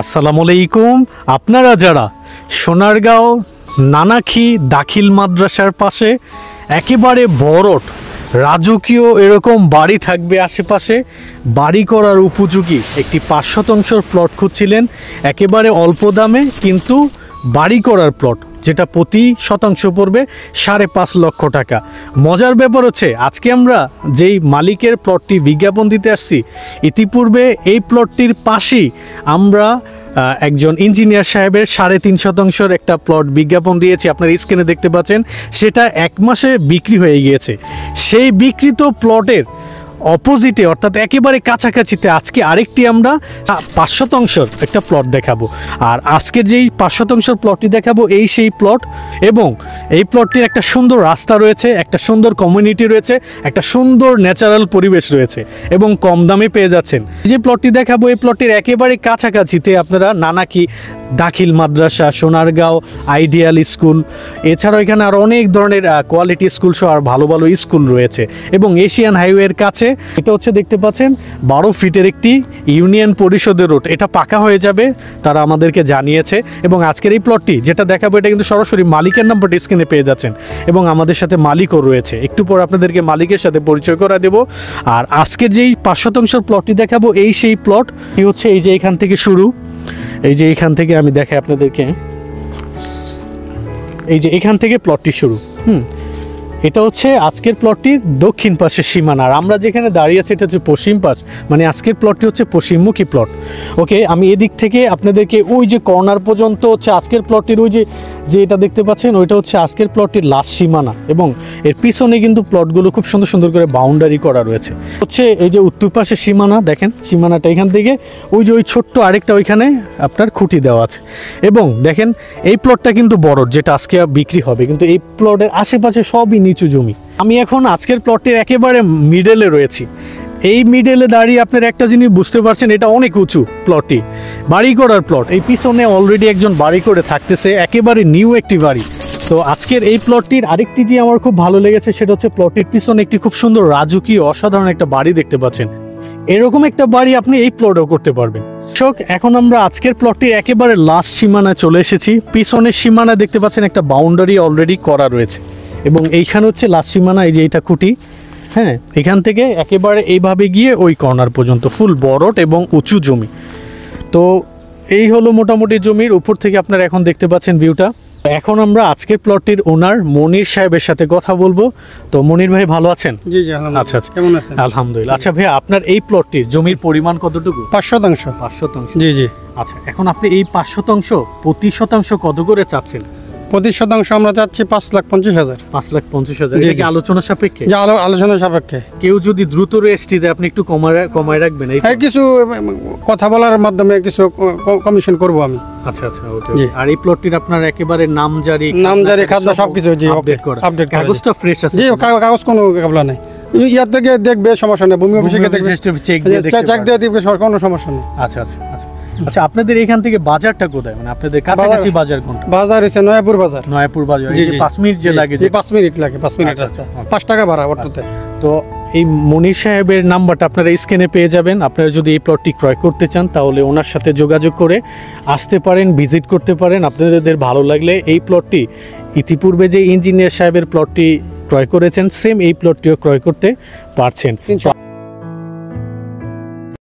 আসসালামু আলাইকুম। আপনারা যারা সোনারগাঁও নানাখি দাখিল মাদ্রাসার পাশে একেবারে বড়ট রাজকীয় এরকম বাড়ি থাকবে আশেপাশে, বাড়ি করার উপযোগী একটি ৫% প্লট খুঁজছিলেন একেবারে অল্প দামে, কিন্তু বাড়ি করার প্লট যেটা প্রতি শতাংশ পড়বে ৫.৫ লক্ষ টাকা। মজার ব্যাপার হচ্ছে আজকে আমরা যেই মালিকের প্লটটি বিজ্ঞাপন দিতে আসছি, ইতিপূর্বে এই প্লটটির পাশেই আমরা একজন ইঞ্জিনিয়ার সাহেবের ৩.৫% একটা প্লট বিজ্ঞাপন দিয়েছি, আপনার স্ক্রিনে দেখতে পাচ্ছেন। সেটা ১ মাসে বিক্রি হয়ে গিয়েছে। সেই বিক্রিত প্লটের অপোজিটে অর্থাৎ একেবারে কাছাকাছিতে আজকে আরেকটি আমরা ৫% একটা প্লট দেখাবো। আর আজকের যেই ৫% প্লটটি দেখাবো এই সেই প্লট, এবং এই প্লটটির একটা সুন্দর রাস্তা রয়েছে, একটা সুন্দর কমিউনিটি রয়েছে, একটা সুন্দর ন্যাচারাল পরিবেশ রয়েছে এবং কম দামে পেয়ে যাচ্ছেন। যে প্লটটি দেখাবো এই প্লটটির একেবারে কাছাকাছিতে আপনারা নানাকি দাখিল মাদ্রাসা, সোনারগাঁও আইডিয়াল স্কুল, এছাড়াও এখানে আরও অনেক ধরনের কোয়ালিটি স্কুল সহ আর ভালো ভালো স্কুল রয়েছে এবং এশিয়ান হাইওয়ের কাছে। এটা হচ্ছে দেখতে পাচ্ছেন ১২ ফিটের একটি ইউনিয়ন পরিষদের রোড, এটা পাকা হয়ে যাবে তারা আমাদেরকে জানিয়েছে। এবং আজকের এই প্লটটি যেটা দেখাবো এটা কিন্তু সরাসরি মালিকের নাম্বারটা স্ক্রিনে পেয়ে যাচ্ছেন এবং আমাদের সাথে মালিকও রয়েছে। একটু পর আপনাদেরকে মালিকের সাথে পরিচয় করা দেব। আর আজকের যেই ৫% প্লটটি দেখাবো এই সেই প্লট হচ্ছে এই যে এখান থেকে শুরু, এই যে এখান থেকে আমি দেখাই আপনাদেরকে, এই যে এখান থেকে প্লটটি শুরু। এটা হচ্ছে আজকের প্লটটির দক্ষিণ পাশের সীমানা, আর আমরা যেখানে দাঁড়িয়ে আছি এটা হচ্ছে পশ্চিম পাশ, মানে আজকের প্লটটি হচ্ছে পশ্চিমমুখী প্লট। ওকে, আমি এদিক থেকে আপনাদেরকে ওই যে কর্নার পর্যন্ত হচ্ছে আজকের প্লটটির ওই যে এটা দেখতে পাচ্ছেন ওইটা হচ্ছে আজকের প্লটটির লাস্ট সীমানা, এবং এর পিছনে কিন্তু প্লটগুলো খুব সুন্দর সুন্দর করে বাউন্ডারি করা রয়েছে। হচ্ছে এই যে উত্তর পাশের সীমানা, দেখেন সীমানাটা এখান থেকে ওই যে ওই ছোট্ট আরেকটা ওইখানে আপনার খুঁটি দেওয়া আছে। এবং দেখেন এই প্লটটা কিন্তু বড়, যেটা আজকে বিক্রি হবে, কিন্তু এই প্লটের আশেপাশে সবই নিচু জমি। আমি এখন আজকের প্লটটির একেবারে মিডলে রয়েছি। এই মিডলে দাঁড়িয়ে আপনার একটা জিনিস বুঝতে পারছেন, এটা অনেক উঁচু প্লটটি, বাড়ি করার প্লট। এই পিছনে অলরেডি একজন বাড়ি করে থাকতেছে, একেবারে নিউ একটি বাড়ি। তো আজকের এই প্লটটির আরেকটি যে আমার খুব ভালো লেগেছে সেটা হচ্ছে প্লটটির পিছনে একটি খুব সুন্দর রাজকীয় অসাধারণ একটা বাড়ি দেখতে পাচ্ছেন। এরকম একটা বাড়ি আপনি এই প্লটেও করতে পারবেন। এখন আমরা আজকের প্লটটির একেবারে লাস্ট সীমানায় চলে এসেছি। পিছনের সীমানায় দেখতে পাচ্ছেন একটা বাউন্ডারি অলরেডি করা রয়েছে, এবং এইখানে হচ্ছে লাস্ট সীমানা, এই যে এইটা খুঁটি। হ্যাঁ, এখান থেকে একেবারে এইভাবে গিয়ে ওই কর্নার পর্যন্ত ফুল বড়ট এবং উঁচু জমি। তো এই হলো মোটামুটি জমির উপর থেকে আপনারা এখন দেখতে পাচ্ছেন ভিউটা। এখন আমরা আজকের প্লটটির ওনার মনির সাহেবের সাথে কথা বলবো। তো মনির ভাই ভালো আছেন? জি জি, আচ্ছা আচ্ছা, কেমন আছেন? আলহামদুলিল্লাহ। আচ্ছা ভাই, আপনার এই প্লটটির জমির পরিমাণ কতটুকু? ৫%। ৫%? জি জি। আচ্ছা, এখন আপনি এই ৫% প্রতি শতাংশ কত করে চাচ্ছেন? প্রতি শতাংশ আমরা চাচ্ছি ৫,২৫,০০০। ৫,২৫,০০০। এটা কি আলোচনা সাপেক্ষে? যে আলোচনা সাপেক্ষে। কেউ যদি দ্রুত রেস্টি দেয় আপনি একটু কমায় রাখবেন? হ্যাঁ, কিছু কথা বলার মাধ্যমে কিছু কমিশন করব আমি। আচ্ছা আচ্ছা, ওকে। আর এই প্লটটির আপনার একেবারে নামজারি খাদ্য সবকিছু জি ওকে আপডেট। কাগজটা ফ্রেশ আছে? জি, কাগজ কোনো কাবলা নাই। ইয়ার থেকে দেখবে, সমস্যা নেই। ভূমি অফিসে দেখবে, চেক দিয়ে দেখবে, কোনো সমস্যা নেই। আচ্ছা আচ্ছা আচ্ছা। আচ্ছা, আপনাদের এখান থেকে বাজারটা কোথায়, মানে আপনাদের কাছাকাছি বাজার কোনটা? বাজার হচ্ছে নয়াপুর বাজার। নয়াপুর বাজার, এই যে ৫ মিনিট যে লাগে? ৫ মিনিট লাগে, ৫ মিনিট রাস্তা, ৫ টাকা ভাড়া অটোতে। তো এই মনির সাহেবের নাম্বারটা আপনারা স্ক্রিনে পেয়ে যাবেন। আপনারা যদি এই প্লটটি ক্রয় করতে চান তাহলে ওনার সাথে যোগাযোগ করে আসতে পারেন, ভিজিট করতে পারেন। আপনাদের ভালো লাগলে এই প্লটটি ইতিপূর্বে যে ইঞ্জিনিয়ার সাহেবের প্লটটি ক্রয় করেছেন সেম এই প্লটটিও ক্রয় করতে পারছেন।